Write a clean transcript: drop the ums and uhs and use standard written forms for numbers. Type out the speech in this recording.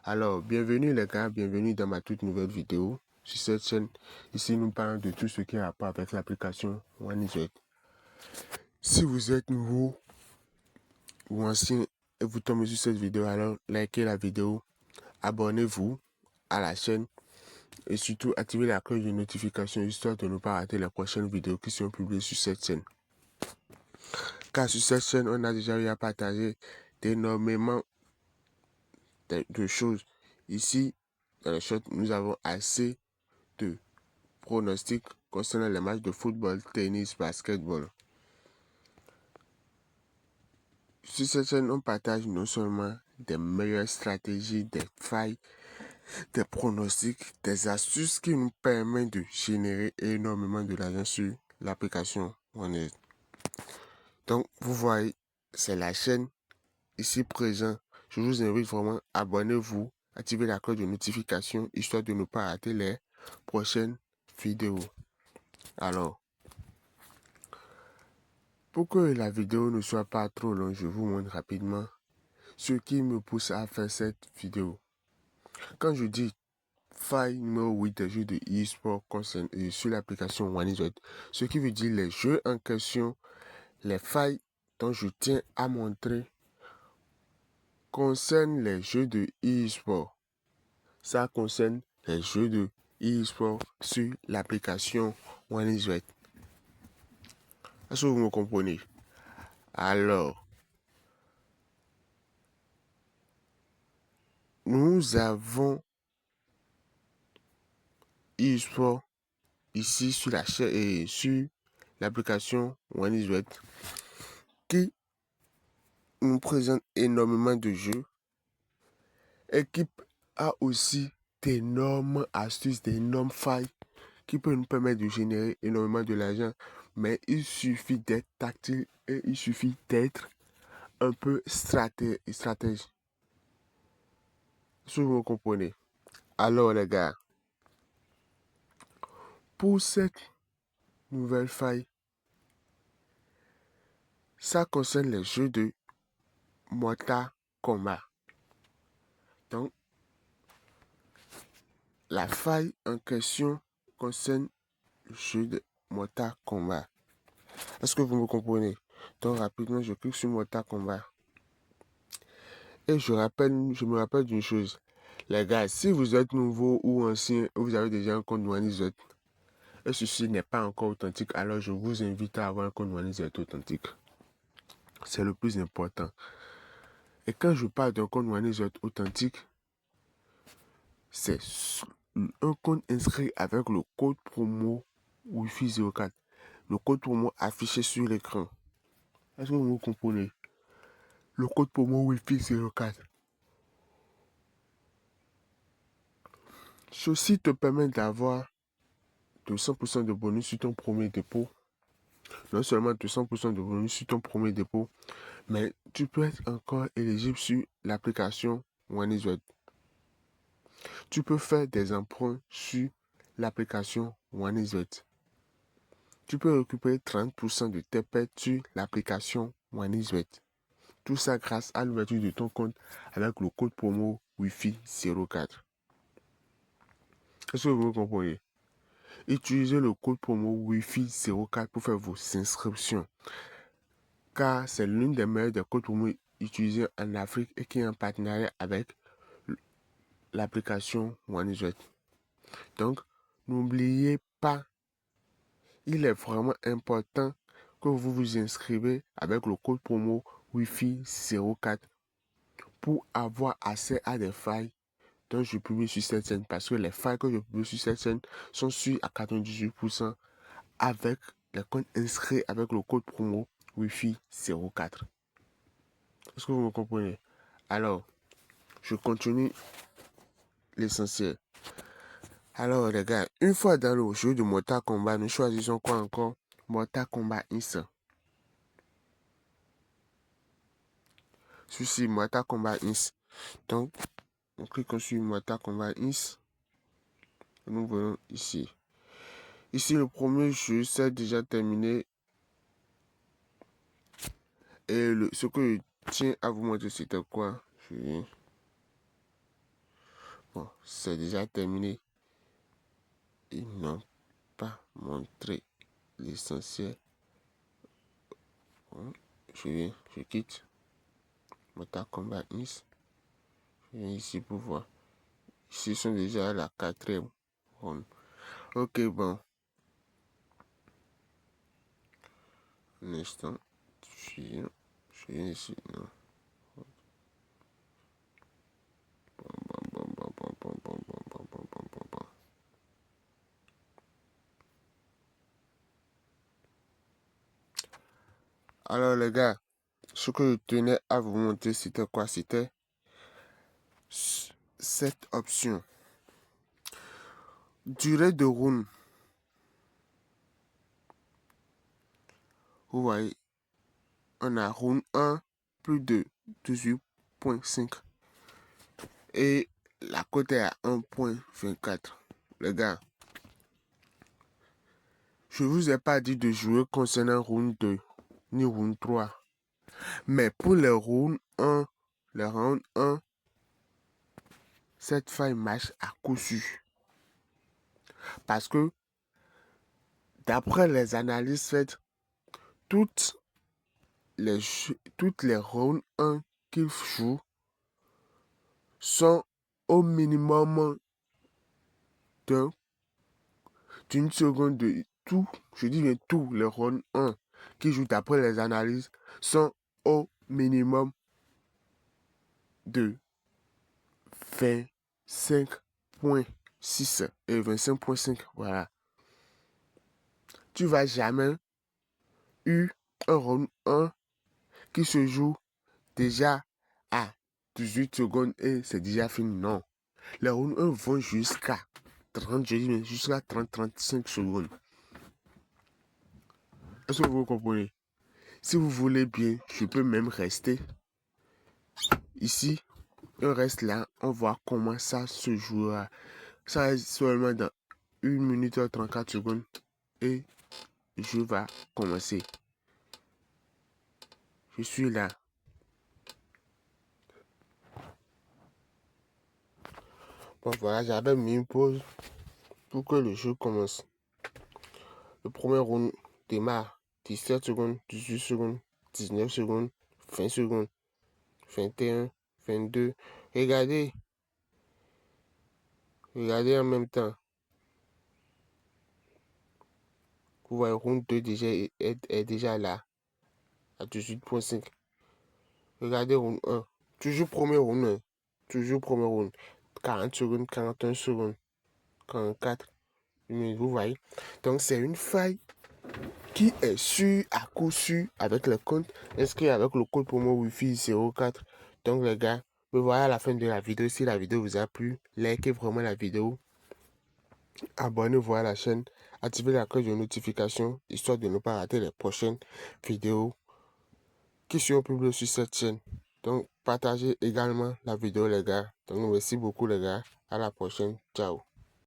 Alors, bienvenue les gars, bienvenue dans ma toute nouvelle vidéo sur cette chaîne. Ici, nous parlons de tout ce qui a rapport avec l'application OneEasy. Si vous êtes nouveau ou ancien et vous tombez sur cette vidéo, alors likez la vidéo, abonnez-vous à la chaîne et surtout activez la cloche de notification histoire de ne pas rater les prochaines vidéos qui seront publiées sur cette chaîne. Car sur cette chaîne, on a déjà eu à partager énormément de choses. Ici, dans le short, nous avons assez de pronostics concernant les matchs de football, tennis, basketball. Sur cette chaîne, on partage non seulement des meilleures stratégies, des failles, des pronostics, des astuces qui nous permettent de générer énormément de l'argent sur l'application OneEasy. Donc, vous voyez, c'est la chaîne ici présente. Je vous invite vraiment, abonnez-vous, activez la cloche de notification, histoire de ne pas rater les prochaines vidéos. Alors, pour que la vidéo ne soit pas trop longue, je vous montre rapidement ce qui me pousse à faire cette vidéo. Quand je dis faille numéro 8 des jeux de e-sport sur l'application OneEasy, ce qui veut dire les jeux en question, les failles dont je tiens à montrer concernent les jeux de e-sport. Ça concerne les jeux de e-sport sur l'application OneEasy. Est-ce que vous me comprenez? Alors, nous avons e-sport ici sur la chaîne et sur l'application OneEasy qui nous présente énormément de jeux et qui a aussi d'énormes astuces, d'énormes failles qui peuvent nous permettre de générer énormément de l'argent. Mais il suffit d'être tactile et il suffit d'être un peu stratège. Si vous me comprenez. Alors les gars, pour cette nouvelle faille, ça concerne les jeux de Mortal Kombat. Donc, la faille en question concerne le jeu de Mortal Kombat. Est-ce que vous me comprenez? Donc, rapidement, je clique sur Mortal Kombat. Et je me rappelle d'une chose. Les gars, si vous êtes nouveau ou ancien, vous avez déjà un compte OneEasy, et ceci n'est pas encore authentique, alors je vous invite à avoir un compte OneEasy authentique. C'est le plus important. Et quand je parle d'un compte OneEasy authentique, c'est un compte inscrit avec le code promo Wi-Fi 04. Le code promo affiché sur l'écran. Est-ce que vous me comprenez? Le code promo Wi-Fi 04. Ceci te permet d'avoir de 100% de bonus sur ton premier dépôt. Non seulement de 100% de bonus sur ton premier dépôt, mais tu peux être encore éligible sur l'application OneEasy. Tu peux faire des emprunts sur l'application OneEasy. Tu peux récupérer 30% de tes pertes sur l'application OneEasy. Tout ça grâce à l'ouverture de ton compte avec le code promo Wi-Fi 04. Est-ce que vous comprenez? Utilisez le code promo Wi-Fi 04 pour faire vos inscriptions. Car c'est l'une des meilleures des codes promo utilisés en Afrique et qui est en partenariat avec l'application OneEasy. Donc, n'oubliez pas, il est vraiment important que vous vous inscrivez avec le code promo Wi-Fi 04 pour avoir accès à des failles dont je publie sur cette chaîne. Parce que les failles que je publie sur cette chaîne sont sûres à 98% avec les comptes inscrits avec le code promo Wi-Fi 04. Est-ce que vous me comprenez? Alors, je continue l'essentiel. Alors les gars, une fois dans le jeu de Mortal Kombat, nous choisissons quoi encore? Mortal Kombat Ins. Ceci, Mortal Kombat Ins. Donc, on clique sur Mortal Kombat Ins. Nous voyons ici. Ici, le premier jeu, c'est déjà terminé. Et ce que je tiens à vous montrer, c'était quoi? Bon, c'est déjà terminé. Ils n'ont pas montré l'essentiel. Bon, je quitte Mortal Kombat Nice. Je viens ici pour voir. Ici, ils sont déjà à la 4e round. Ok, bon. Un instant. Je viens ici. Non. Bon. Alors, les gars, ce que je tenais à vous montrer, c'était quoi? C'était cette option. Durée de round. Vous voyez, on a round 1 plus de 18.5 et la cote est à 1.24. Les gars, je vous ai pas dit de jouer concernant round 2 ni round 3, mais pour les round 1, cette faille marche à coup sûr. Parce que d'après les analyses faites, toutes les rounds 1 qu'ils jouent sont au minimum d'une seconde de tout. Je dis bien tous les rounds 1 qui jouent d'après les analyses sont au minimum de 25.6 et 25.5. Voilà. Tu vas jamais eu un round 1 qui se joue déjà à 18 secondes et c'est déjà fini. Non. Les rounds 1 vont jusqu'à 30, je dis bien jusqu'à 30-35 secondes. Est-ce que vous comprenez? Si vous voulez bien, je peux même rester ici. On reste là, on voit comment ça se jouera. Ça reste seulement dans 1 minute et 34 secondes et je vais commencer. Je suis là. Bon voilà, j'avais mis une pause pour que le jeu commence. Le premier round démarre. 17 secondes, 18 secondes, 19 secondes, 20 secondes, 21, 22. Regardez. Regardez en même temps. Vous voyez, round 2 déjà est déjà là. À 18.5. Regardez round 1. Toujours premier round. Hein. Toujours premier round. 40 secondes, 41 secondes, 44 minutes. Vous voyez. Donc c'est une faille qui est sûre à coup sûr avec le compte inscrit avec le code promo Wi-Fi 04. Donc les gars, me voilà à la fin de la vidéo. Si la vidéo vous a plu, likez vraiment la vidéo. Abonnez-vous à la chaîne. Activez la cloche de notification histoire de ne pas rater les prochaines vidéos qui seront publiées sur cette chaîne. Donc partagez également la vidéo les gars. Donc merci beaucoup les gars. À la prochaine. Ciao.